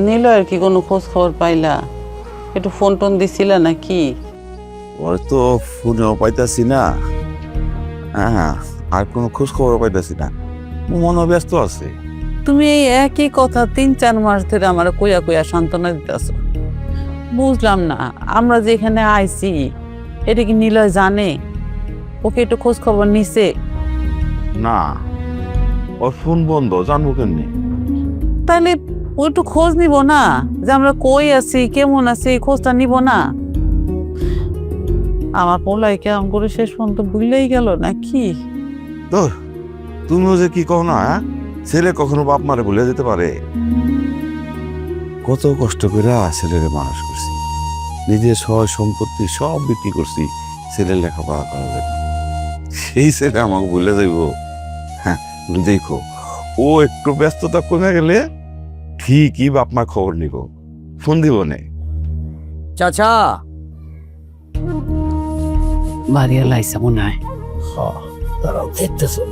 নিলয়ের কি কোনো খোঁজ খবর পাইলা? একটু ফোন টোন দিছিলা নাকি? ওর তো ফোনেও পাইতাছি না, হ্যাঁ, আর কোনো খোঁজ খবর পাইতাছি না, মনে ব্যস্ত আছে। তুমি এই একই কথা 3-4 মাস ধরে আমার কইয়া কইয়া সান্ত্বনা দিতেছ। বুঝলাম না, আমরা যে এখানে আইছি এটা কি নিলয় জানে? ওকে একটু খোঁজ খবর নিছে? না, ওর ফোন বন্ধ, জানবো কেমনি? তাহলে ও একটু খোঁজ নিব না যে আমরা কই আছি, কেমন আছি, খোঁজটা নিব না? আমার পোলাই কেমন করে শেষ পর্যন্ত ভুলেই গেল নাকি? তো তুমিও যে কি কও না, ছেলে কখনো বাপ মারে ভুলে যেতে পারে? কত কষ্ট করে ছেলেরে মানুষ করছি, নিজের সয় সম্পত্তি সব বিক্রি করছি ছেলের লেখাপড়া করার জন্য। সেই ছেলে আমাকে ভুলে যাইব? হ্যাঁ, দেখো, ও একটু ব্যস্ততা কমে গেলে ঠিকই বাপ মা খবর নিব, ফোন দিব নে। চাচা, বাড়িয়া লাইসা মনে হয়। দাঁড়াও দেখতেছো।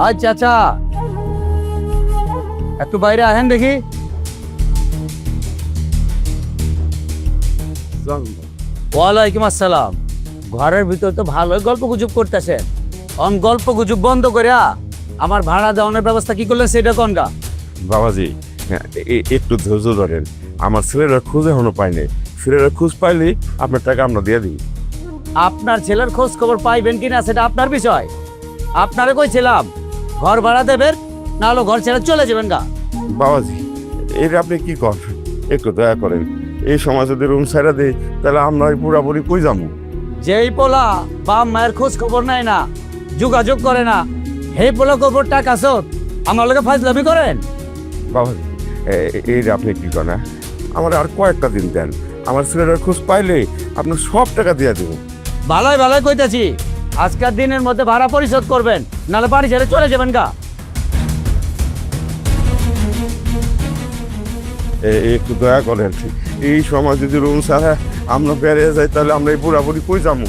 আজ চাচা একটু বাইরে আহেন দেখি। ওয়ালাইকুম আসসালাম। ঘরের ভিতর তো ভালোই গল্প গুজব করতেছেন, গল্প গুজব বন্ধ করিয়া আমার ভাড়া দেওয়ানোর ব্যবস্থা কি করলেন সেটা কোনটা? বাবাজি, একটু ধৈর্য ধরেন, আমার ছেলেরা খোঁজ এখনো পাইনি, ছেলেরা খোঁজ পাইলে আপনার টাকা আমরা দিয়ে দিই। আপনার ছেলের খোঁজ খবর পাইবেন কিনা সেটা আপনার বিষয়। আপনারে কইছিলাম ঘর ভাড়া দেবেন, না হলে ঘর ছেড়ে চলে যাবেন গা। বাবাজি, এটা আপনি কি করেন? একটু দয়া করেন, এই সময় যদি রুম ছাড়া দেই তাহলে আমরা পুরাপুরি কই যাবো? যেই পোলা বাপ মায়ের খোঁজ খবর নেয় না, যোগাযোগ করে না, সেই পোলা খবর টাকা শোধ আমার লোকে ফাজলামি করেন। বাবাজি, এইটা আপনি কি করেন? আমার আর কয়েকটা দিন দেন, আমার ছেলেরা খোঁজ পাইলে আপনার সব টাকা দিয়ে দেবো। ভালোই ভালোই কইতাছি, আজকের দিনের মধ্যে ভাড়া পরিশোধ করবেন, নাহলে বাড়ি ছেড়ে চলে যাবেন গা। একটু দয়া করেন, এই সময় যদি রুম ছাড়া আমরা বেরিয়ে যাই তাহলে আমরা এই পুরাপুরি কই যাবো?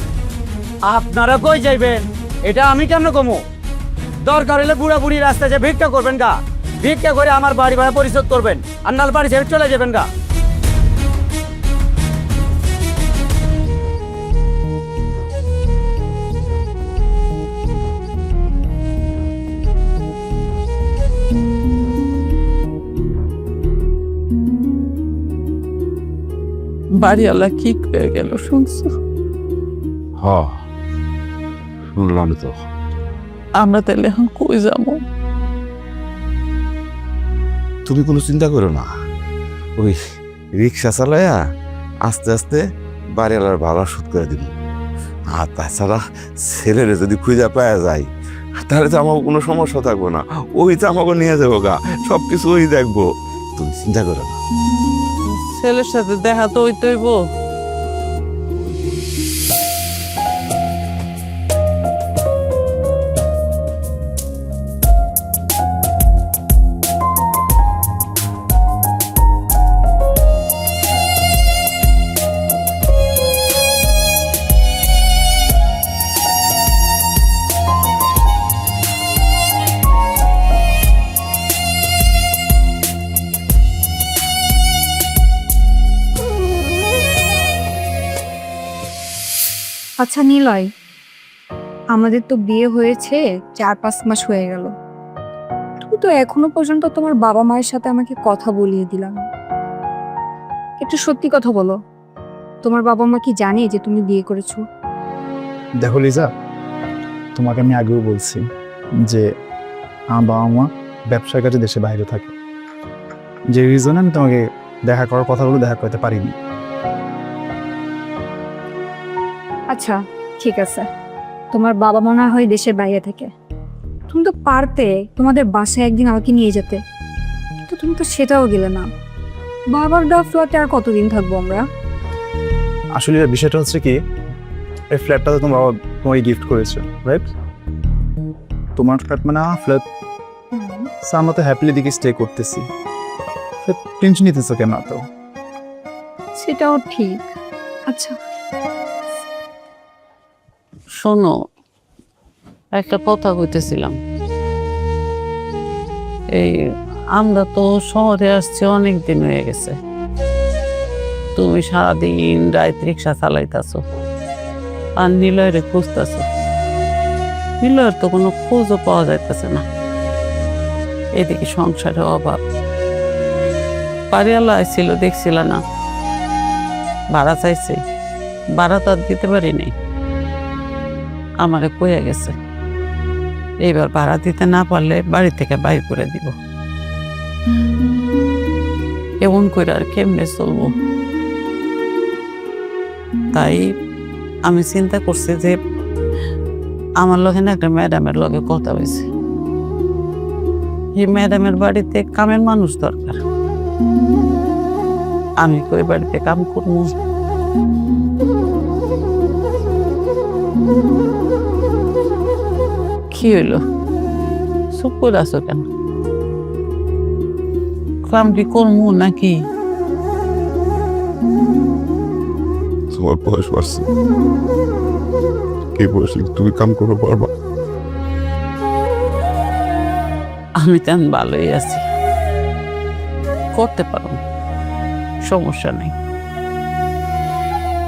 আপনারা কই যাইবেন এটা আমি কেমন কমু? দরকার হলে বুড়া বুড়ি রাস্তায় যে ভিক্ষা করবেন গা, ভিক্ষা করে আমার বাড়ি ভাড়া পরিশোধ করবেন, আর নাহলে বাড়ি ছেড়ে চলে যাবেন গা। বাড়িওয়ালা কি হয়ে গেল শুনছো? হ্যাঁ, শুনলাম তো। আমরা তাহলে এখন কই যাবো? তুমি কোনো চিন্তা করো না, ওই রিক্সা চালায়া আস্তে আস্তে বাড়িওয়ালার ভাড়া শোধ করে দিব। আর তাছাড়া ছেলেরে যদি খুঁজে পাওয়া যায় তাহলে তো আমার কোনো সমস্যা থাকবো না, ওই তো আমাকে নিয়ে যাবো গা, সব কিছু ওই দেখবো, তুমি চিন্তা করো না। ছেলের সাথে দেখা তো হইতেইব। আচ্ছা নিলয়, আমাদের তো বিয়ে হয়েছে 4-5 মাস হয়ে গেল, তুমি তো এখনো পর্যন্ত তোমার বাবা মায়ের সাথে আমাকে কথা বলিয়ে দিলাম। একটু সত্যি কথা বলো, তোমার বাবা মা কি জানে যে তুমি বিয়ে করেছো? দেখো লিজা, তোমাকে আমি আগেও বলছি যে আমার বাবা মা ব্যবসার কাজে দেশে বাইরে থাকে, যে রিজনে আমি তোমাকে দেখা করার কথাগুলো দেখা করতে পারিনি। আচ্ছা ঠিক আছে, তোমার বাবা মা না হয় দেশের বাইরে থেকে, তুমি তো পারতে তোমাদের বাসায় একদিন আমাকে নিয়ে যেতে, কিন্তু তুমি তো সেটাও গেলে না। বাবার দেওয়া ফ্ল্যাটে আর কতদিন থাকবো আমরা? আসলে বিষয়টা হচ্ছে কি, এই ফ্ল্যাটটা তো তোমার বাবা তোমাকে গিফট করেছে, রাইট? তোমার ফ্ল্যাট মানে আমার ফ্ল্যাট, আমরা তো হ্যাপিলি দিকে স্টে করতেছি, টেনশন নিতেছো কেন? তো সেটাও ঠিক। আচ্ছা শোনো, একটা কথা কইতেছিলাম, এই আমরা তো শহরে আসছি অনেক দিন হয়ে গেছে। তুমি সারাদিন রাত রিক্সা চালাইতেছো আর নিলয়রে খুঁজতেছো। নিলয়ের তো কোনো খোঁজও পাওয়া যাইতেছে না। এদিকে সংসারে অভাব। বাড়িওয়ালা ছিল দেখছিল না, ভাড়া চাইছে, ভাড়া তো আর দিতে পারি নাই। আমারে কয়ে গেছে এইবার ভাড়া দিতে না পারলে বাড়ি থেকে বাইর করে দিব। এমন করে আর কেমনে চলবো? তাই আমি চিন্তা করছি যে আমার লগে না একটা ম্যাডামের লগে কথা হয়েছে। এই ম্যাডামের বাড়িতে কামের মানুষ দরকার। আমি কই বাড়িতে কাম করবো? কি হইলো, চুপ করে আছো কেন? কাম কি করবো নাকি? তোমার বয়স বাড়ছে, এই বয়সে তুমি কাম করতে পারবা? আমি তেমন ভালোই আছি, করতে পারো, সমস্যা নেই।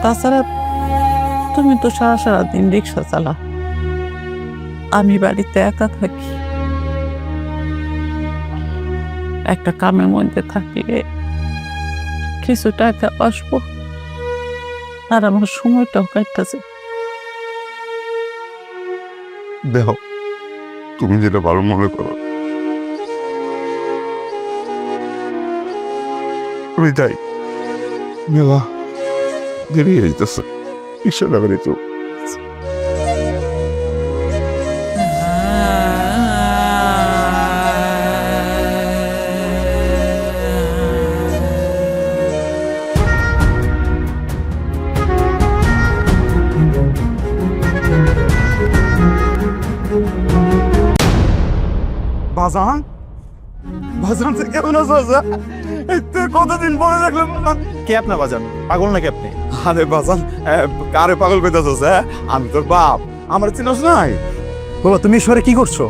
তাছাড়া তুমি তো সারা সারা দিন রিক্সা চালা, আমি বাড়িতে একা থাকি। একটা কামের মধ্যে থাকলে কিছু টাকা আসবো আর আমার সময়টাও কাটতেছে। দেখো, তুমি যেটা ভালো মনে করো আমি যাই। মেলা দেরি হয়ে যেতেছে, রিক্সা লাগানি তো। বাজান, বাজান তুই কেমন আছো? তোর কতদিন পরে দেখলাম। কে আপনার বাজান? পাগল নাকি আপনি? আরে বাজান, কারে পাগল কইতাছস? আমি তোর বাপ, আমার চিনস নাই? বাবা তুমি শহরে কি করছো?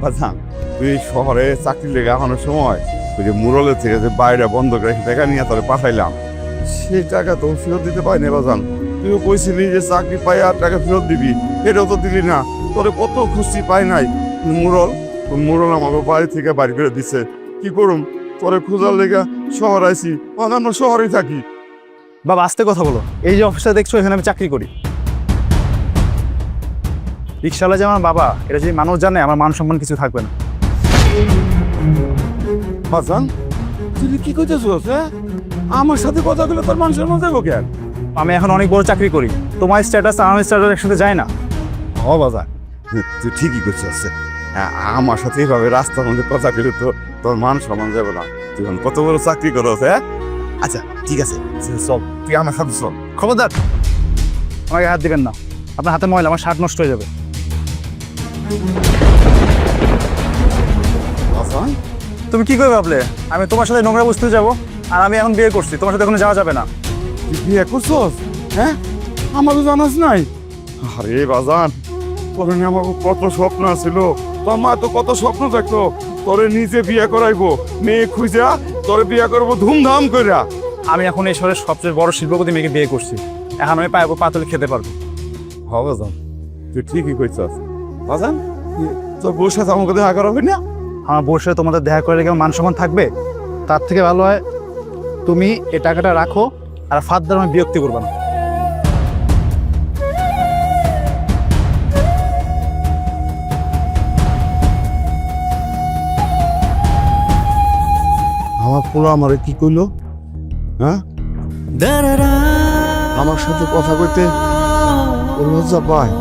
বাজান, তুই শহরে চাকরি লেগে এখনো সময় ওই যে মুরলের থেকে যে বাইরে বন্ধ করে টাকা নিয়ে তোরে পাঠাইলাম, সেই টাকা তো ফেরত দিতে পারিনি বাজান। তুইও কইছিলি যে চাকরি পাই আর টাকা ফেরত দিবি, এটাও তো দিলি না। তোরে কত খুশি পাই নাই। মুরল আমাকে বাড়ি থেকে বাড়ি করে দিছে। কি করুম, তোরে খোঁজার লেগে শহর আইছি, অন্যান্য শহরেই থাকি। বাবা আস্তে কথা বলো। এই যে অফিসটা দেখছো, এখানে আমি চাকরি করি। রিক্সাওয়ালা যে আমার বাবা, এটা যদি মানুষ জানে আমার মান সম্মান কিছু থাকবে না। বাজান, তুই কি কইতেছস? আমার সাথে কথা বলে তোর মানুষের মধ্যে কেন? আমি এখন অনেক বড় চাকরি করি, তোমার স্ট্যাটাস আর আমার স্ট্যাটাস একসাথে যায় না। ও বাজান, তুই ঠিকই করছিস। আমার সাথে এইভাবে রাস্তার মধ্যে কথা বলে তো তোর মান সম্মান যাবে না। তুই কত বড় চাকরি করস? আচ্ছা ঠিক আছে, চল তুই আমার সাথে চল। খবরদার, আমাকে হাত দিবেন না। আপনার হাতে ময়লা, আমার শার্ট নষ্ট হয়ে যাবে। বাজান, তুমি কি করে ভাবলে আমি তোমার সাথে নোংরা বসতে যাবো? আর আমি এখন বিয়ে করছি, তোমার সাথে এখন যাওয়া যাবে না। তুই বিয়ে করছস? আমার তো জানাস নাই। আরে বাজান, তোর নিয়ে আমার কত স্বপ্ন ছিল। তোর মা তো কত স্বপ্ন থাকতো তোরে নিজে বিয়ে করাইবো, মেয়ে খুঁজা তোরে বিয়ে করবো ধুমধাম কইরা। আমি এখন এই শহরের সবচেয়ে বড় শিল্পপতি মেয়েকে বিয়ে করছি, এখন আমি পাইবো পাতলে খেতে পারবো। হবে বাজান, তুই ঠিকই কইছস। বাজান, তোর বউর সাথে আমাকে দেখা করাবে না? আমার বসে তোমাদের দেখা করে রেখে মান সম্মান থাকবে? তার থেকে ভালো হয় তুমি এই টাকাটা রাখো, আর ফার্দার আমি বিরক্তি করবো না। আমার পোলা আমারে কি কইলো? আমার সাথে কথা কইতে ও লজ্জা পায়।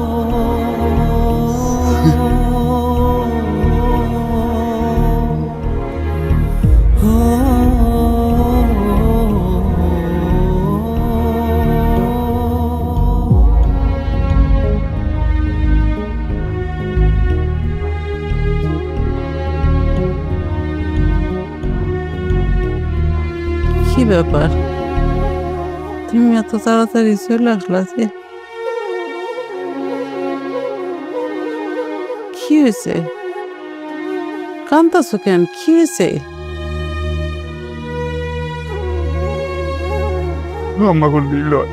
কি ব্যাপার, তুমি এত তাড়াতাড়ি চলে আসলা যে? কি হয়েছে? কান্তাছো কেন? কি হয়েছে? আমাকে নিলয়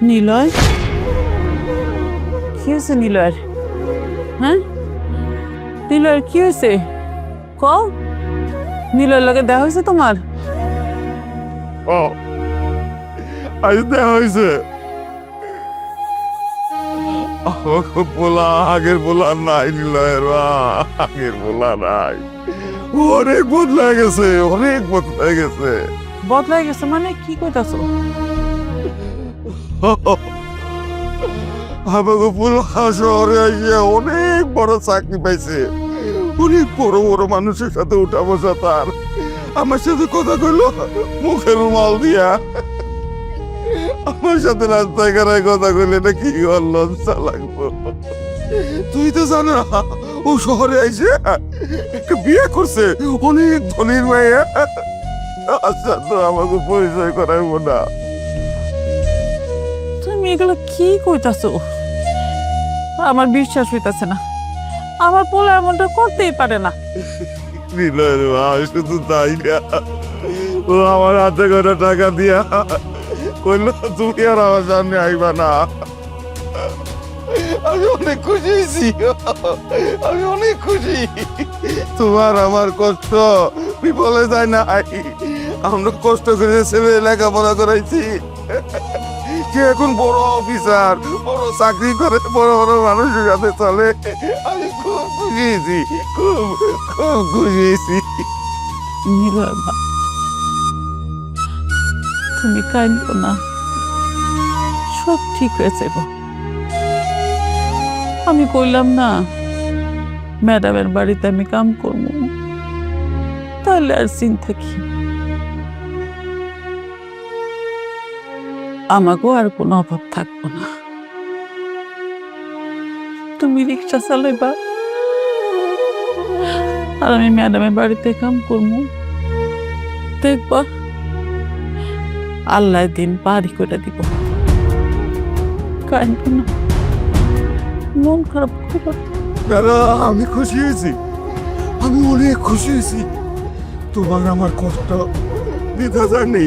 নিলয়? কি হয়েছে নিলয়ের? হ্যাঁ, নিলয়ের কি হয়েছে? কও, নিলয়ের লগে দেখা হয়েছে তোমার? ও আজ দেখা হয়েছে। আমাকে বলা আগের বলা নাই নিলয়ের মা, আগের বলা নাই। ও অনেক বদলে গেছে, অনেক বদলে গেছে। বদলাই গেছে মানে কি কইতাছো? আমাকে পুরো শহরে এসে অনেক বড় চাকরি পাইছে, অনেক বড় বড় মানুষের সাথে উঠা বসা তার। আমার সাথে কথা কইলো মুখের রুমাল দিয়া। আমার সাথে রাস্তায় কারায় কথা কইলে না কি লজ্জা লাগবো। তুই তো জানো না, ও শহরে আইসে একটা বিয়ে করছে অনেক ধনীর মেয়ে। আচ্ছা তো আমাকে পরিচয় করাইবো না? তুমি এগুলো কি কইতাছো? আমার বিশ্বাস হইতাছে না। আমার পোলা এমনটা করতেই পারে না। নিলয়ের মা শুধু তাই না, ও আমার হাতে করে টাকা দিয়া কইলো তুমি আর আমার সামনে আইবা না। আমি অনেক খুশি হয়েছি, আমি অনেক খুশি। তোমার আমার কষ্ট বিফলে যায় না। আমরা কষ্ট করে ছেলে লেখাপড়া করাইছি, সে এখন বড় অফিসার, বড় চাকরি করে, বড় বড় মানুষের সাথে চলে। আমি খুব খুশি হয়েছি, খুব খুব খুশি হয়েছি। নিলয় মা, তুমি কাঁদো না, সব ঠিক হয়েছে গো। আমি কইলাম না ম্যাডামের বাড়িতে আমি কাম করবো, তাহলে আর চিন্তা কি? আমাকেও আর কোনো অভাব থাকবো না। তুমি রিক্সা চালাইবা আর আমি ম্যাডামের বাড়িতে কাম করবো, দেখবা আল্লাহ দিন পারি করে দিব। কাঁদবো না, মন খারাপ করো না। দাদা আমি খুশি হয়েছি, আমি অনেক খুশি হয়েছি। তোমার আমার কষ্ট দিতে জানি।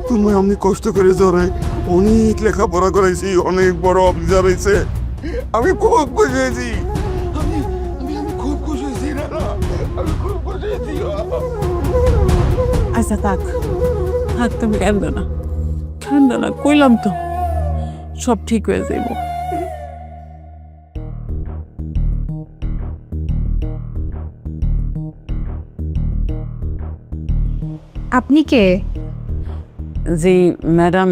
তুমি আমি কষ্ট করে জড়াই অনেক লেখাপড়া করাইছি, অনেক বড় অফিসার হয়েছে। আমি খুব খুশি হয়েছি, আমি আমি আমি খুব খুশি হয়েছি দাদা, আমি খুব খুশি হয়েছি। আচ্ছা থাক থাক, তুমি কাঁদো না, কাঁদো না, কইলাম তো সব ঠিক হয়ে যাইব। আপনি কে? জি ম্যাডাম,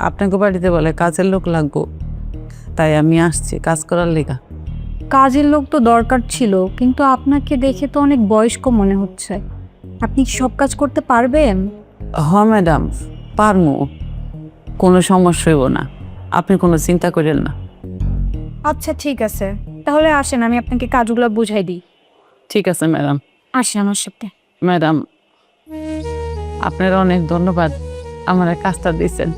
আপনাকে বাড়িতে বলে কাজের লোক লাগবো, তাই আমি আসছি কাজ করার লেগা। কাজের লোক তো দরকার ছিল, কিন্তু আপনাকে দেখে তো অনেক বয়স্ক মনে হচ্ছে। আপনি কি সব কাজ করতে পারবেন? হ ম্যাডাম, পারমু, কোনো সমস্যা হইব না, আপনি কোনো চিন্তা করেন না। আচ্ছা ঠিক আছে, তাহলে আসেন আমি আপনাকে কাজগুলো বুঝাই দিই। ঠিক আছে ম্যাডাম। আসেন আমার সাথে। ম্যাডাম, আপনার অনেক ধন্যবাদ, আমার কাজটা দিয়েছেন।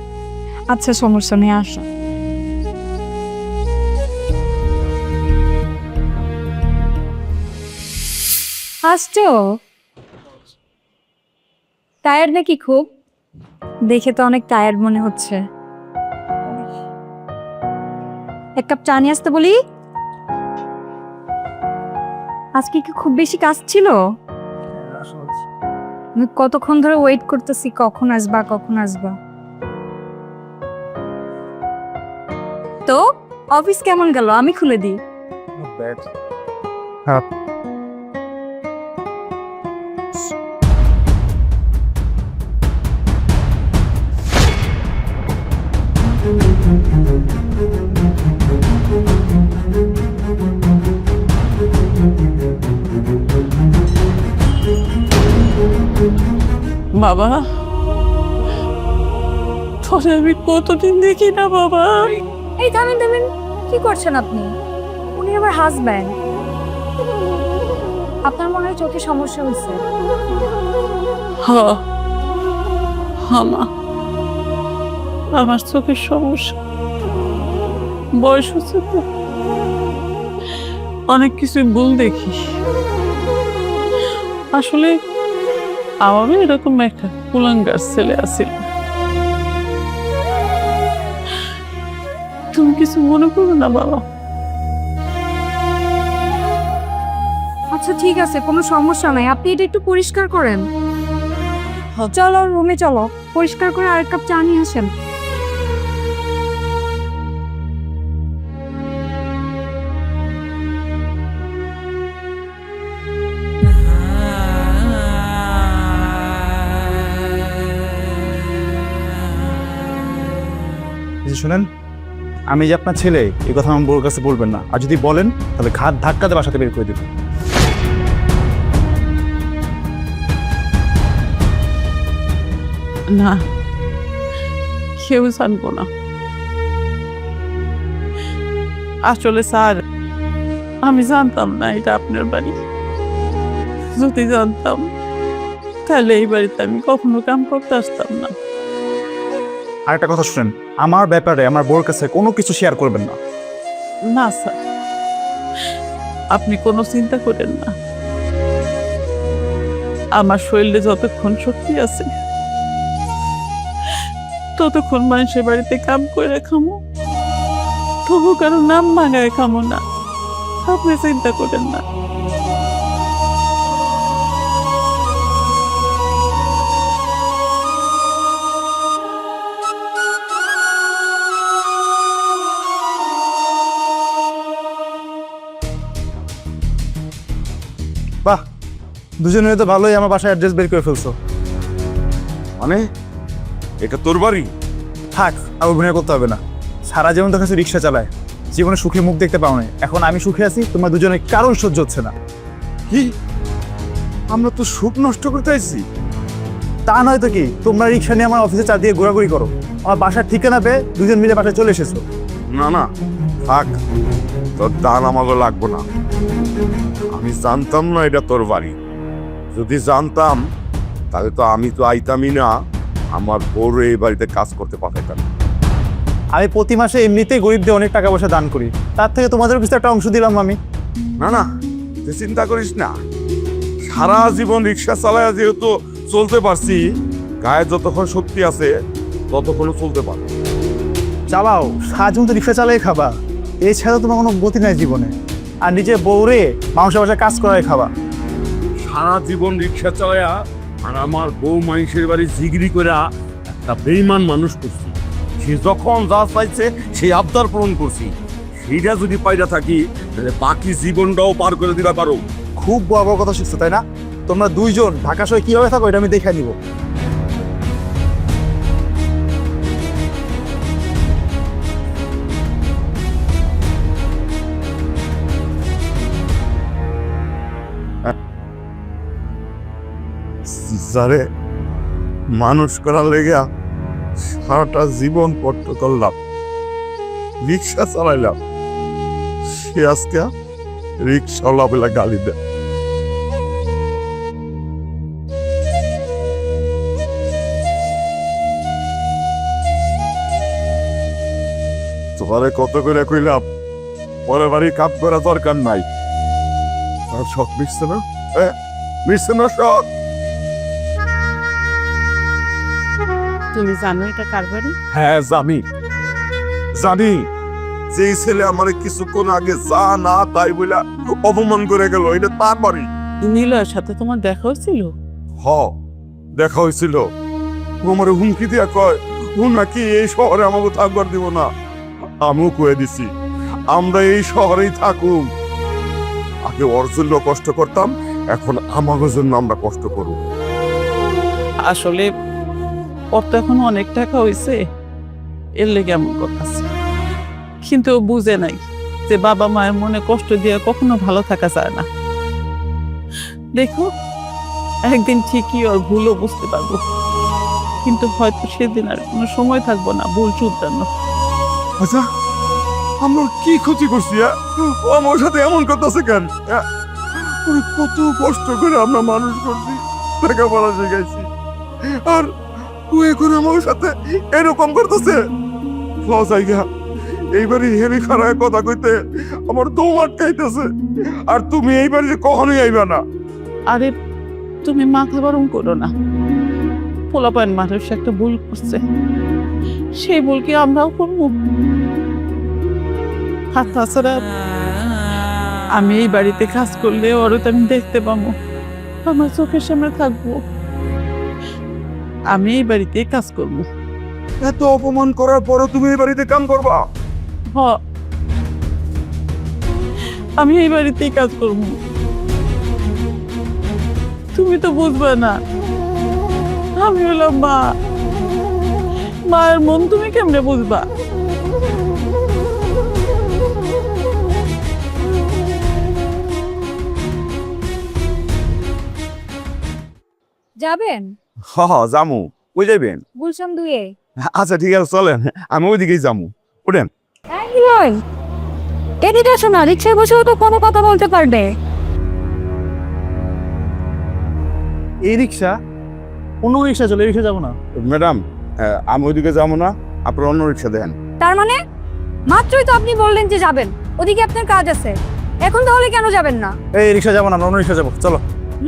আচ্ছা সমস্যা নেই, আসেন। আসছো? টায়ার্ড নাকি খুব? দেখে তো অনেক টায়ার্ড মনে হচ্ছে। এক কাপ চা নিয়ে আসতে বলি? আজকে কি খুব বেশি কাজ ছিল? আমি কতক্ষণ ধরে ওয়েট করতেছি, কখন আসবা কখন আসবা। তো অফিস কেমন গেল? আমি খুলে দিই। খারাপ। বাবা, তোরে আমি কতদিন দেখি না বাবা। এই থামেন থামেন, কি করছেন আপনি? উনি আমার হাজব্যান্ড। আপনার মনে হয় চোখে সমস্যা হয়েছে। মা, আমার চোখের সমস্যা, বয়স হচ্ছে তো, অনেক কিছু ভুল দেখি। আসলে আমারও এরকম একটা কুলাঙ্গার ছেলে আছে। তুমি কিছু মনে করো না বাবা। আচ্ছা ঠিক আছে, কোনো সমস্যা নাই, আপনি এটা একটু পরিষ্কার করেন। চলো রুমে চলো, পরিষ্কার করে আরেক কাপ চা নিয়ে আসেন। এই যে শুনেন, আমি যে আপনার ছেলে এই কথা আমার বউর কাছে বলবেন না, আর যদি বলেন তাহলে ঘাট ধাক্কাতে বাসাতে বের করে দেবেন। না, কেউ জানবো না। আসলে স্যার, আমি জানতাম না এটা আপনার বাড়ি। যদি জানতাম তাহলে এই বাড়িতে আমি কখনো কাম করতে আসতাম না। আর একটা কথা শুনেন, আমার ব্যাপারে আমার বউর কাছে কোনো কিছু শেয়ার করবেন না। না স্যার, আপনি কোনো চিন্তা করেন না। আমার শরীরে যতক্ষণ শক্তি আছে ততক্ষণ মানুষের বাড়িতে কাম করে খামো, তবু কারো নাম ভাঙায় খামো না। আপনি চিন্তা করেন না। বাহ, দুজনে তো ভালোই আমার বাসায় অ্যাড্রেস বের করে ফেলছো। মানে এটা তোর বাড়ি? থাক, আর অভিনয় করতে হবে না। সারা জীবন তো কাছে রিক্সা চালায়, জীবনে সুখী মুখ দেখতে পাও না। এখন আমি সুখে আছি, তোমার দুজনের কারণ সহ্য হচ্ছে না। কি, আমরা তো সুখ নষ্ট করতে আইছি? তা নয় তো কি, তোমরা রিক্সা নিয়ে আমার অফিসে চা দিয়ে ঘোরাঘুরি করো, আমার বাসার ঠিকানা পেয়ে দুজন মিলে বাসায় চলে এসেছো। না না, থাক, তোর দান আমাকে লাগবো না। আমি জানতাম না এটা তোর বাড়ি। যদি জানতাম তাহলে তো আমি তো আইতামই না, আমার বউর এই বাড়িতে কাজ করতে পাঠাইতাম। আমি প্রতি মাসে এমনিতেই গরিবদের অনেক টাকা পয়সা দান করি, তার থেকে তোমাদের কিছু একটা অংশ দিলাম আমি। না না, তুই চিন্তা করিস না। সারা জীবন রিক্সা চালায় যেহেতু চলতে পারছি, গায়ে যতক্ষণ শক্তি আছে ততক্ষণও চলতে পারবো। চালাও, সারা জীবন তো রিক্সা চালাই খাবা, এছাড়া তোমার কোনো গতি নাই জীবনে। আর নিজে বউরে মানুষের বাসায় কাজ করাই খাবা। সারা জীবন রিক্সা চালায়া আর আমার বউ মানুষের বাড়ি জিগরি করে একটা বেইমান মানুষ করছি। সে যখন যা চাইছে সেই আবদার পূরণ করছি। সেইটা যদি পাইরা থাকি তাহলে বাকি জীবনটাও পার করে দিতে পারো। খুব বড় বড় কথা শিখছো তাই না? তোমরা দুইজন ঢাকা শহরে কিভাবে থাকো এটা আমি দেখে নিব। যারে মানুষ করার লেগে সারাটা জীবন কষ্ট করলাম, রিক্সা চালাইলাম, সে আজকে রিক্সাওয়ালা বেলা গালি দেয়। তোমারে কত করে কইলাম পরের বাড়ি কাপ করা দরকার নাই। আর শখ মিশছে না? মিশছে না শখ? তুমি জানো এটা কার বাড়ি? হ্যাঁ জানি, জানি। যে ছেলে আমার কিছুক্ষণ আগে যা না তাই বলে অপমান করে গেল, এটা তার বাড়ি। নীলয়ের সাথে তোমার দেখা হয়েছিল? হ, দেখা হয়েছিল। ও আমার হুমকি দিয়া কয় ও নাকি এই শহরে আমাকে থাকবার দিব না। আমিও কয়ে দিছি আমরা এই শহরেই থাকুম। আগে ওর জন্য কষ্ট করতাম, এখন আমাদের জন্য আমরা কষ্ট করব। আসলে ওর তো এখন অনেক টাকা হয়েছে, এর লেগে এমন করতেছে। কিন্তু ও বুঝে নাই যে বাবা মায়ের মনে কষ্ট দিয়ে কখনো ভালো থাকা যায় না। দেখো, একদিন ঠিকই ওর ভুলও বুঝতে পারবো, কিন্তু হয়তো সেদিন আর কোনো সময় থাকবো না ভুল শুধরানো। আচ্ছা, আমরা কি ক্ষতি করছি? ও আমার সাথে এমন করতেছে কেন? কত কষ্ট করে আমরা মানুষ করছি, লেখাপড়া শিখাইছি, আর ও এখন আমার সাথে এরকম করতেছে। এইবারই হেরি খারাপ কথা কইতে আমার দম আটকাইতেছে। আর তুমি এই বাড়িতে কখনোই আইবা না। আরে তুমি মাথা গরম করো না, পোলাপান মানুষ একটা ভুল করছে, সেই ভুল কি আমরাও করবো? আর তাছাড়া আমি এই বাড়িতে কাজ করলে ওরও তো আমি দেখতে পাবো, আমার চোখের সামনে থাকবো। আমি এই বাড়িতে কাজ করবো। এত অপমান করার পরও তুমি এই বাড়িতে কাম করবা? হ, আমি এই বাড়িতেই কাজ করবো। তুমি তো বুঝবে না, আমি হলাম মা, মায়ের মন তুমি কেমনে বুঝবা? যাবেন? হ হ জামু। কই যাইবেন? গুলশান 2-এ। আচ্ছা ঠিক আছে, চলেন, আমি ওইদিকেই যামু। উঠেন। এই নিলয়, এদিকে আসো না, রিক্সায় বসেও তো কোনো কথা বলতে পারবে। এই রিক্সা, অন্য রিক্সা চলে, রিক্সা যাবো না। ম্যাডাম, আমি ওইদিকে যাবো না, আপনার অন্য রিক্সা দেন। তার মানে মাত্রই তো আপনি বললেন যে যাবেন, ওদিকে আপনার কাজ আছে, এখন তাহলে কেন যাবেন না? এই রিক্সা যাবো না, আমরা অন্য রিক্সা যাবো, চলো।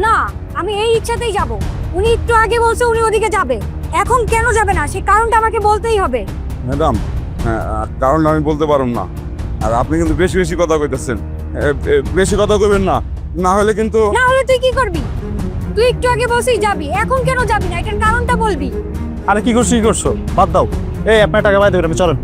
না, আমি এই রিক্সাতেই যাব। উনি একটু আগে বলছে উনি ওদিকে যাবে, এখন কেন যাবে না সেই কারণটা আমাকে বলতেই হবে। ম্যাডাম, কারণ আমি বলতে পারুম না। আর আপনি কিন্তু বেশি বেশি কথা কইতেছেন। বেশি কথা কইবেন না, না হলে কিন্তু। না হলে তুই কি করবি? তুই একটু আগে বলছিস যাবি, এখন কেন যাবি না এটার কারণটা বলবি। আরে কি করছো বাদ দাও। এই আপনার টাকা বাইরে দেবেন, আমি চলেন।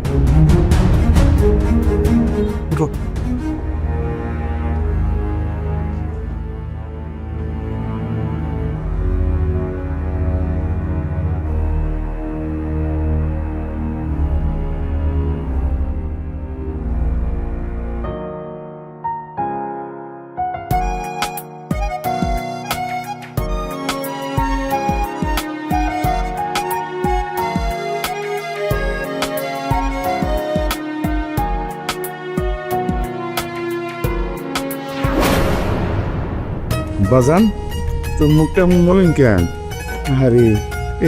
বাজান, তোর মুখটা এমন বলেন কেন? আরে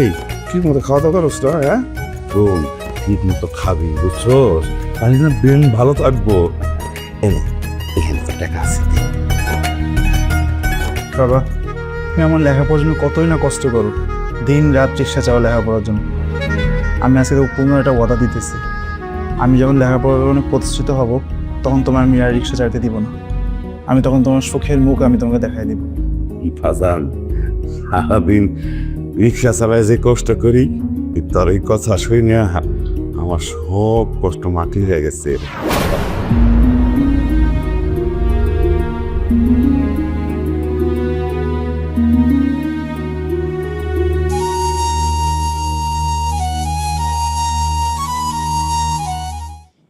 এই ঠিক মতো খাওয়া দাওয়া করছ তো? হ্যাঁ বোন, ঠিক মতো খাবি, বুঝছো? তাহলে না ব্রেন ভালো থাকবো। এখানে তো টাকা আছে। বাবা, তুমি আমার লেখাপড়ার জন্য কতই না কষ্ট করো, দিন রাত চেষ্টা চাও লেখাপড়ার জন্য। আমি আজকে তো পূর্ণ একটা ওয়াদা দিতেছি, আমি যখন লেখাপড়ার অনেক প্রতিষ্ঠিত হব, তখন তোমার আমি আর রিক্সা চালাতে দিব না। আমি তখন তোমার সুখের মুখ আমি তোমাকে দেখাই দিব। বাজান, সারাদিন রিক্সা চালায় যে কষ্ট করি, তোর এই কথা শুনে আমার সব কষ্ট মাটি হয়ে গেছে।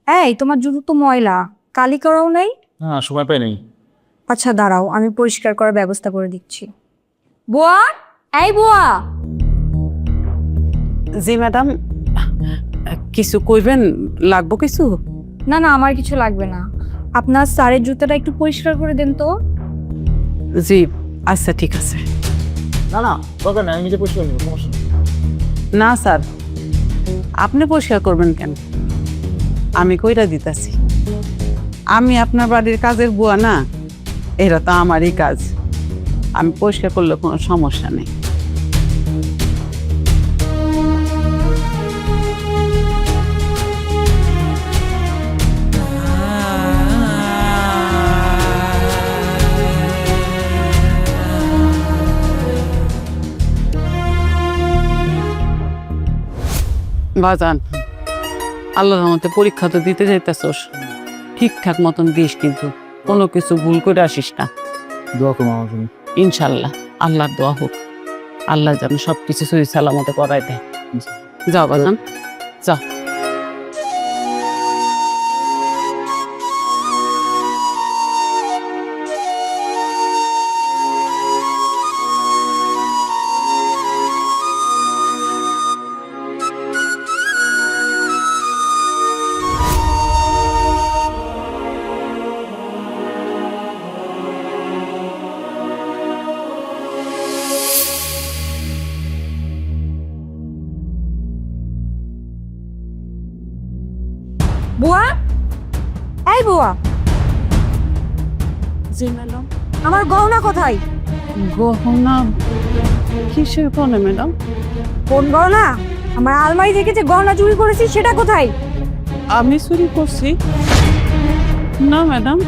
এই তোমার জুতো তো ময়লা, কালি করাও নাই? না, সময় পাই নাই। আচ্ছা দাঁড়াও, আমি পরিষ্কার করার ব্যবস্থা করে দিচ্ছি। বুয়া, এই বুয়া। জি ম্যাডাম, কিছু কইবেন? লাগবো কিছু? না না, আমার কিছু লাগবে না, আপনার স্যারের জুতাটা একটু পরিষ্কার করে দেন তো। জি আচ্ছা ঠিক আছে। না না, দরকার নেই, আমি নিজে পরিষ্কার করবো, সমস্যা নেই। না স্যার, আপনি পরিষ্কার করবেন কেন? আমি কইরা দিতাছি। আমি আপনার বাড়ির কাজের বুয়া না, এটা তো আমারই কাজ, আমি পরিষ্কার করলে কোনো সমস্যা নেই। বাজান, আল্লাহর রহমতে পরীক্ষা তো দিতে যাইতেছস, ঠিকঠাক মতন দিস, কিন্তু কোনো কিছু ভুল করে আসিস না। দোয়া করো আমার জন্য। ইনশাল্লাহ, আল্লাহর দোয়া হোক, আল্লাহ যেন সবকিছু সহি সালামতে করাই দেয়। যাও বাজান, যাও। বুয়া, এই বুয়া, জি ম্যাডাম। আমার গহনা কোথায়? গহনা কিসের গহনা ম্যাডাম? কোন গহনা? আমার আলমারি থেকে যে গহনা চুরি করেছি সেটা কোথায়? আমি চুরি করছি? না ম্যাডাম,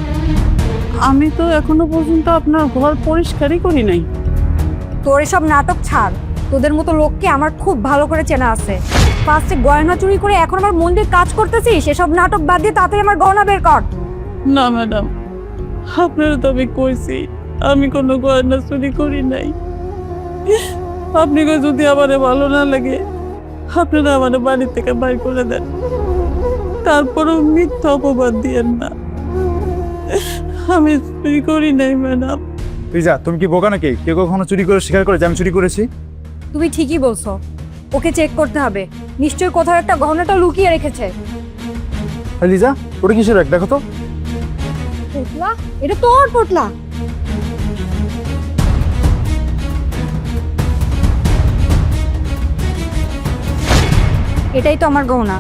আমি তো এখনো পর্যন্ত আপনার ঘর পরিষ্কারই করি নাই। তোর এসব নাটক ছাড়, তোদের মতো লোককে আমার খুব ভালো করে চেনা আছে। ফার্স্টে গয়না চুরি করে এখন আমার মন দিয়ে কাজ করতেছিস, সেসব নাটক বাদ দিয়ে তাড়াতাড়ি আমার গহনা বের কর। না ম্যাডাম, আপনারা তো আমি কইছি আমি কোনো গয়না চুরি করি নাই। আপনি যদি আমার ভালো না লাগে আপনারা আমার বাড়ি থেকে বাইর করে দেন, তারপরেও মিথ্যা অপবাদ দিয়েন না। আমি চুরি করি নাই ম্যাডাম। লিজা, তুমি কি বোকা নাকি? কেউ কখনো চুরি করে স্বীকার করে যে আমি চুরি করেছি? তুমি ঠিকই বলছো, ওকে চেক করতে হবে, নিশ্চয়ই কোথাও একটা গহনাটা লুকিয়ে রেখেছে। আরে লিজা, ওটা কিসের ব্যাগ? দেখো তো। পোটলা? এটা তোর পোটলা? এটাই তো আমার গহনা।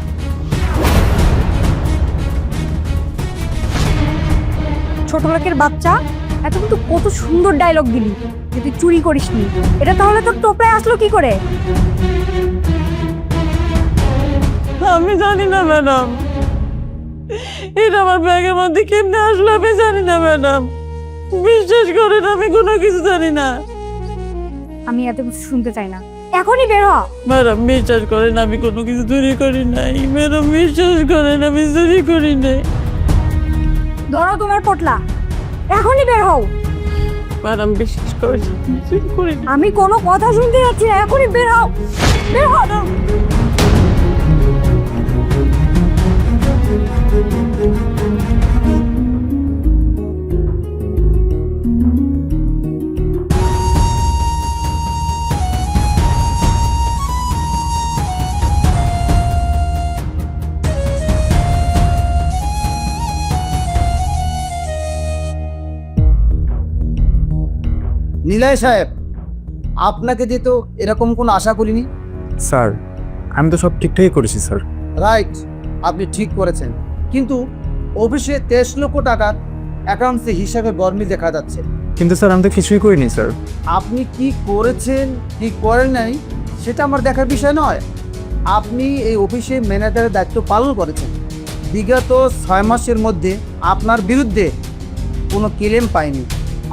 ছোট লোকের বাচ্চা, এত কিন্তু কত সুন্দর ডায়লগ দিলি যে তুই চুরি করিসনি। এটা তাহলে তোর টোপলায় আসলো কি করে? আমি জানি না ম্যাডাম, এটা আমার ব্যাগের মধ্যে কেমনে আসলো আমি জানি না ম্যাডাম। বিশ্বাস করেন আমি কোনো কিছু জানি না। আমি এত কিছু শুনতে চাই না, এখনই বের হ। ম্যাডাম বিশ্বাস করেন আমি কোনো কিছু চুরি করি নাই। ম্যাডাম বিশ্বাস করেন আমি চুরি করি নাই। ধরো তোমার পোটলা, এখনই বের হও। ম্যাডাম বিশ্বাস করেন আমি চুরি করি না। আমি কোনো কথা শুনতে যাচ্ছি না, এখনই বের হও, বের হও। নিলয় সাহেব, আপনাকে দিয়ে তো এরকম কোনো আশা করিনি। স্যার, আমি তো সব ঠিকঠাকই করেছি স্যার। রাইট, আপনি ঠিক করেছেন, কিন্তু অফিসে 23 লক্ষ টাকার অ্যাকাউন্টসে হিসাবে গরমি দেখা যাচ্ছে। কিন্তু স্যার আমি তো কিছুই করিনি স্যার। আপনি কি করেছেন কি করেন নাই সেটা আমার দেখার বিষয় নয়। আপনি এই অফিসে ম্যানেজারের দায়িত্ব পালন করেছেন। বিগত 6 মাসের মধ্যে আপনার বিরুদ্ধে কোনো ক্লেম পাইনি।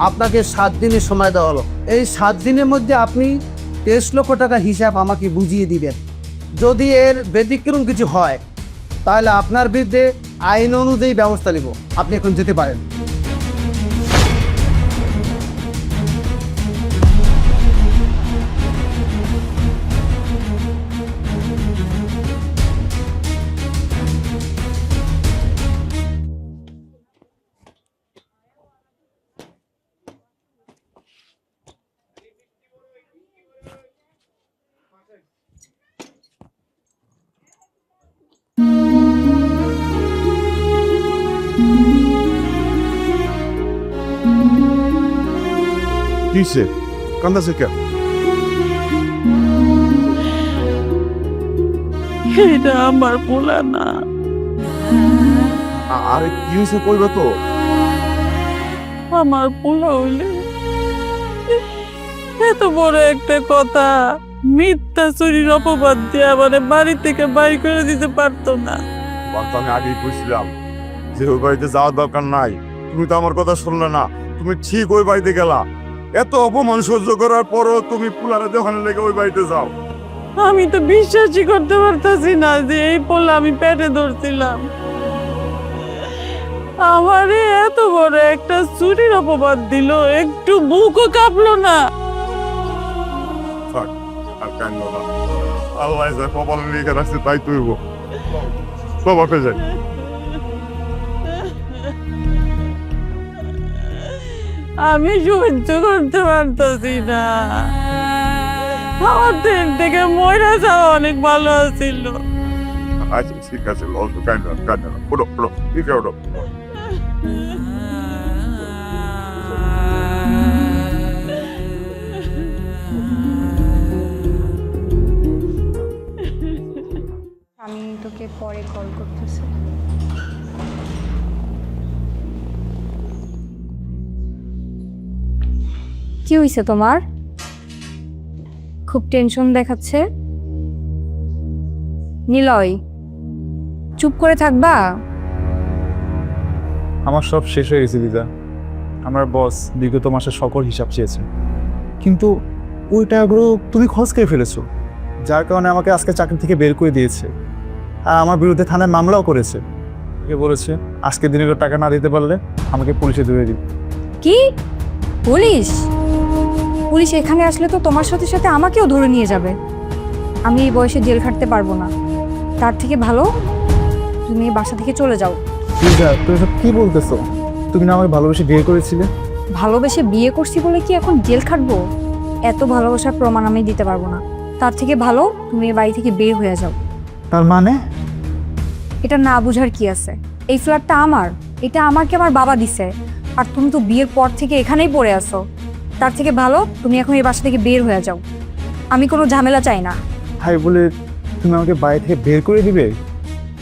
আপনাকে 7 দিনের সময় দেওয়া হলো। এই 7 দিনের মধ্যে আপনি 23 লক্ষ টাকা হিসাব আমাকে বুঝিয়ে দিবেন। যদি এর ব্যতিক্রম কিছু হয় তাহলে আপনার বিরুদ্ধে আইন অনুযায়ী ব্যবস্থা নেব। আপনি এখন যেতে পারেন। কিসে কান্দাছে কেন? এটা আমার পোলা না। আরে কি হয়েছে কইবে তো? আমার পোলা হইলে এত বড় একটা কথা মিথ্যা চুরির অপবাদ দিয়ে আমার বাড়ি থেকে বাইর করে দিতে পারতো না। তো আমি আগেই কইছিলাম যে ওই বাড়িতে যাওয়ার দরকার নাই। তুমি তো আমার কথা শুনলে না, তুমি ঠিক ওই বাড়িতে গেলা। এত অপমান সহ্য করার পরও তুমি পুলারে দোকানে লেগে ওই বাড়িতে যাও। আমি তো বিশ্বাসই করতে পারতাছি না যে এই পোলা আমি পেটে ধরছিলাম। আমারে এত বড় একটা চুরির অপবাদ দিল, একটু বুকও কাঁপলো না। থাক, আর কান্দ না। আল্লাহ যা কপালে লিখে রাখছে তাই তুইব। বাবাকে যাই। আমি সহ্য করতে পারতাছি না। আমার দেশ থেকে ময়রা যাওয়া অনেক ভালো ছিল। আচ্ছা ঠিক আছে, অল্প কান্দ না, কান্দ না। ওঠো ওঠো, ঠিক আছে ওঠো। আমি তোকে পরে কল করতেছি। কি হয়েছে তোমার? খুব টেনশন দেখাচ্ছে। নিলয়, চুপ করে থাকবা? আমার সব শেষ হয়ে গেছে দিদা। আমার বস বিগত মাসের সকল হিসাব চেয়েছে, কিন্তু ওই টাকাগুলো তুমি খরচ করে ফেলেছো, যার কারণে আমাকে আজকে চাকরি থেকে বের করে দিয়েছে। আর আমার বিরুদ্ধে থানায় মামলাও করেছে। কে বলেছে আজকের দিনে টাকা না দিতে পারলে আমাকে পুলিশে ধরে দিবে। কি? পুলিশ? পুলিশ এখানে আসলে তো তোমার সাথে সাথে আমাকেও ধরে নিয়ে যাবে। আমি এই বয়সে জেল খাটতে পারবো না। তার থেকে ভালো তুমি এই বাসা থেকে চলে যাও। দিদা তুমি সব কি বলতেছো? তুমি না আমাকে ভালোবেসে বিয়ে করেছিলে। ভালোবেসে বিয়ে করছি বলে কি এখন জেল খাটবো? এত ভালোবাসার প্রমাণ আমি দিতে পারবো না। তার থেকে ভালো তুমি এই বাড়ি থেকে বের হয়ে যাও। তার মানে? এটা না বুঝার কি আছে? এই ফ্ল্যাটটা আমার, এটা আমাকে আমার বাবা দিছে। আর তুমি তো বিয়ের পর থেকে এখানেই পড়ে আছো। তার থেকে ভালো তুমি এখন এই বাসা থেকে বের হয়ে যাও। আমি কোনো ঝামেলা চাই না। তাই বলে তুমি আমাকে বাড়ি থেকে বের করে দিবে?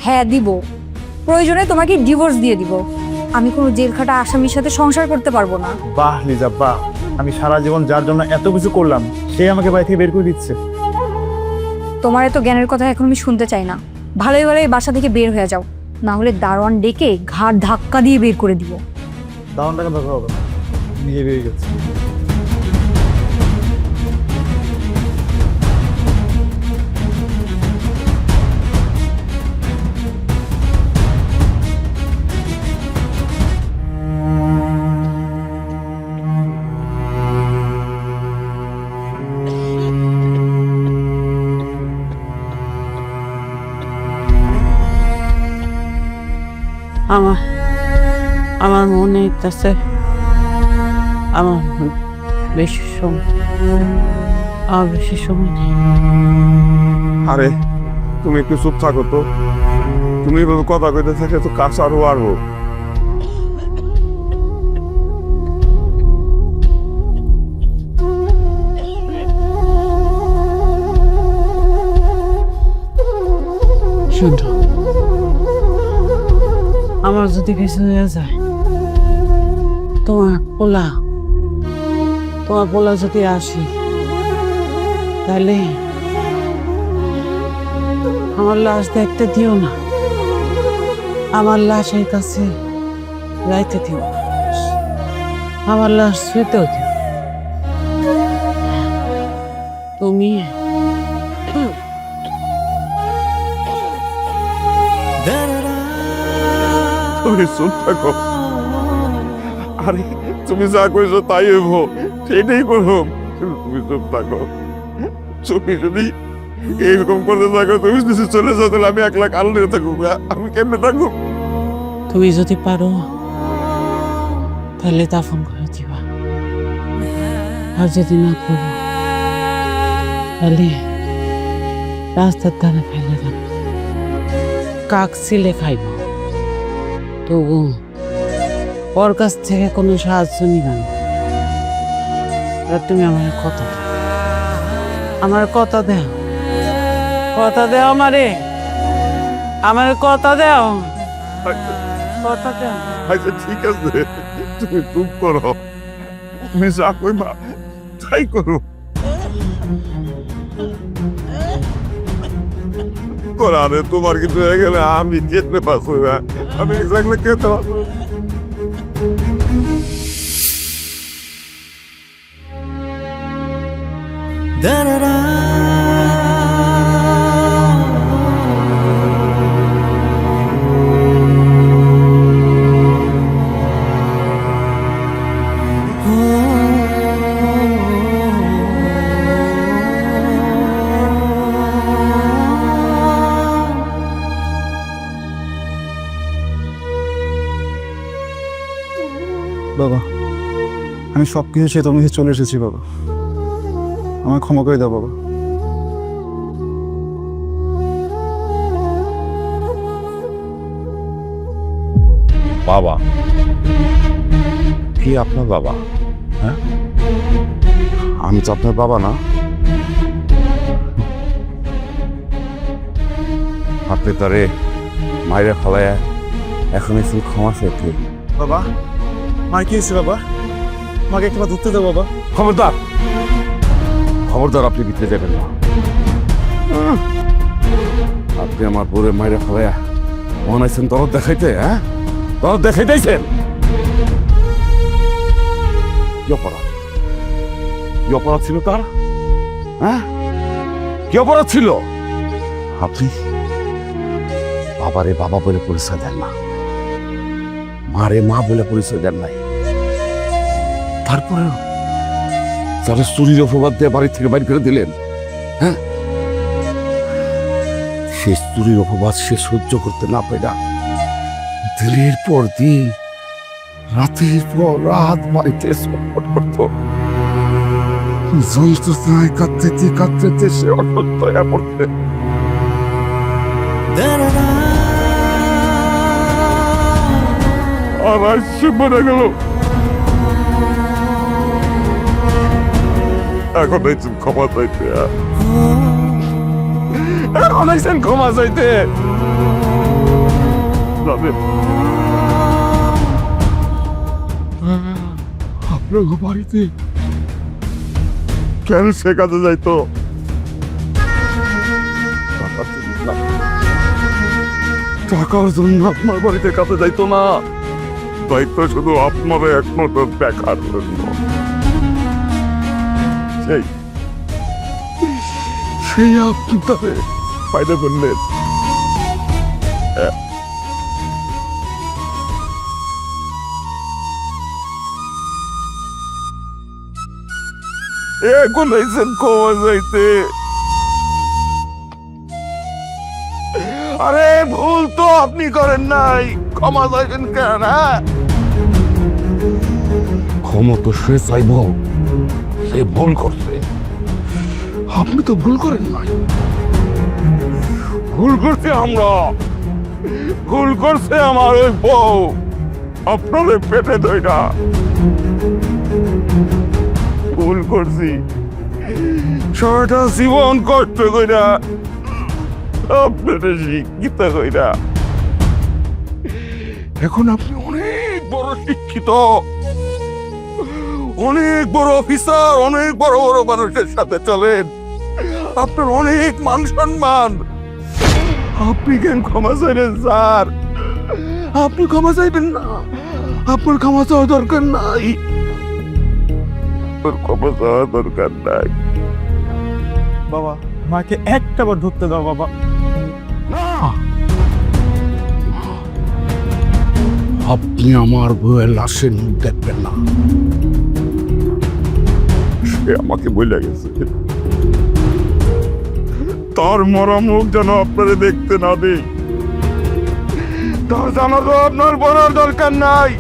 হ্যাঁ দিব, প্রয়োজনে তোমাকে ডিভোর্স দিয়ে দিব। আমি কোনো জেল খাটা আসামির সাথে সংসার করতে পারবো না। বাহ লিজা বাহ, আমি সারা জীবন যার জন্য এত কিছু করলাম সে আমাকে বাড়ি থেকে বের করে দিচ্ছে। তোমার এত জ্ঞানের কথা এখন আমি শুনতে চাই না। ভালোই ভালো এই বাসা থেকে বের হয়ে যাও, না হলে দারোয়ান ডেকে ঘাড় ধাক্কা দিয়ে বের করে দিব। দারুণ টাকা দেখা হবে, নিজে বেরিয়ে গেছে। আমার আমার মনে হইতেছে আমার বেশি সময় বেশি সময় নেই। আরে তুমি একটু চুপ থাকো তো। তুমি এভাবে কথা কইতে থাকে তো কাজ আরো আরো। শুধু আমার যদি কিছু হয়ে যায়, তোমার পোলা যদি আসি, তাহলে আমার লাশ দেখতে দিও না। আমার লাশের কাছে যাইতে দিও না। আমার লাশ ছুঁতেও দিও না। তুমি তুমি চুপ থাকো। আরে তুমি যা কইছো তাই হইব, সেটাই করো। তুমি চুপ থাকো। তুমি যদি এইরকম করতে থাকো, তুমি যদি চলে যাও, তাহলে আমি একলা কালো থাকবো। আমি কেমনে থাকবো? তুমি যদি পারো তাহলে দাফন করে দিবা, আর যদি না পারো তাহলে রাস্তার ধারে ফেলে দেব। কাক ছিলে খাইব, তবু ওর কাছ থেকে কোনো সাহায্য নিবা না। আর তুমি আমার কথা দাও, আমার কথা দাও, কথা দাও আমারে, আমার কথা দাও, কথা দাও। আচ্ছা ঠিক আছে, তুমি চুপ করো। তুমি যা কইবা তাই করো। আরে তোমার কিছু হয়ে গেলে আমি যেতে পারবো না। আমি এক্সাক্টলি খেতে পারবো। বাবা, আমি সব কিছু সে তোমার কাছে চলে এসেছি বাবা, আমায় ক্ষমা করে দাও বাবা। বাবা? কি আপনার বাবা? হ্যাঁ, আমি তো আপনার বাবা না। আপনি তারে মায়ের ফালায় এখন একটু ক্ষমা চেতে। বাবা, মার কি হয়েছে বাবা? আমাকে একবার ধরতে দাও বাবা। খবরদার খবরদার, আপনি ভিতরে যাবেন না। আপনি আমার বোরে মাইরা ফেলাইয়া মনে আছেন দরদ দেখাইতে, হ্যাঁ দরদ দেখাইতেছেন। কি অপরাধ, কি অপরাধ ছিল তার? হ্যাঁ কি অপরাধ ছিল? আপনি বাবারে বাবা বলে পরিচয় দেন না, মারে মা বলে পরিচয় দেন নাই। তারপরে যারা চুরির অপবাদ দিয়ে বাড়ি থেকে বাইর করে দিলেন, হ্যাঁ সে চুরির অপবাদ সে সহ্য করতে না পেরা দিনের পর দিন রাতের পর রাত বাড়িতে ছটফট করত। যন্ত্রণায় কাঁদতে কাঁদতে সে অসুস্থ হয়ে পড়তে। আর আজ সে মরে গেল। এখন আইছেন ক্ষমা চাইতে, এখন আইছেন ক্ষমা চাইতে। যাবেন আপনার বাড়িতে কেন সে কাজে যাইতো? টাকার জন্য আপনার বাড়িতে কাজে যাইতো না, দায়িত্ব শুধু আপনার একমাত্র দেখার জন্য। সেই আপনি তাদের ফায়দা করলেন। এখন আইছেন ক্ষমা চাইতে। আরে ভুল তো আপনি করেন নাই, ক্ষমা চাইছেন কেন? ক্ষমা তো সে চাইব, সে ভুল করছে। আপনি তো ভুল করেন নাই, ভুল করছে আমরা, ভুল করছে আমার ওই বউ আপনাদের পেটে ধইরা। ভুল করছি, সারাটা জীবন কষ্ট কইরা আপনাদের শিক্ষিত কইরা। এখন আপনি অনেক বড় শিক্ষিত, অনেক বড় অফিসার, অনেক বড় বড় মানুষের সাথে চলেন, আপনার অনেক মান সম্মান। আপনি কেন ক্ষমা চাইলেন স্যার? আপনি ক্ষমা চাইবেন না, আপনার ক্ষমা চাওয়া দরকার নাই, ক্ষমা চাওয়া দরকার নাই। বাবা মাকে একটা বার ঢুকতে দাও বাবা। না, আপনি আমার বউয়ের লাশের মুখ দেখবেন না। সে আমাকে বলে গেছে তার মরা মুখ যেন আপনারা দেখতে না দেই। তার জানাজা আপনার বলার দরকার নাই।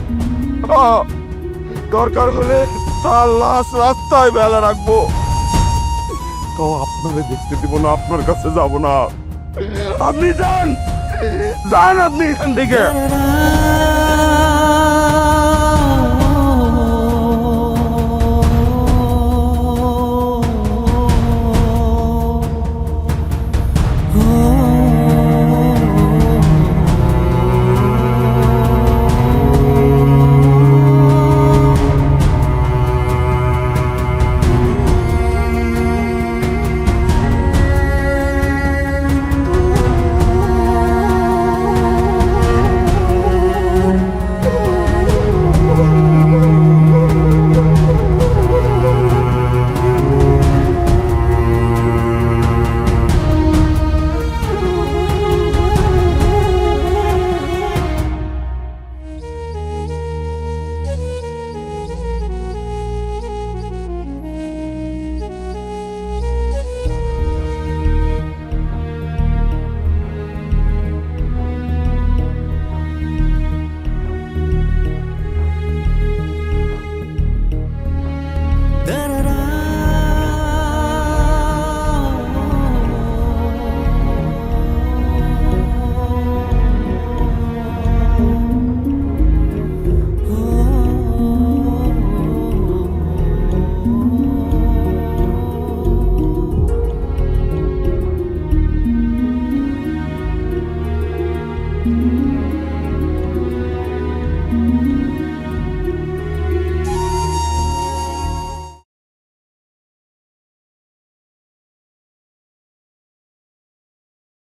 দরকার হলে তার লাশ রাস্তায় বেলা রাখবো, তো আপনারা দেখতে দিব না, আপনার কাছে যাব না। আপনি যান, যান আপনি এখান থেকে।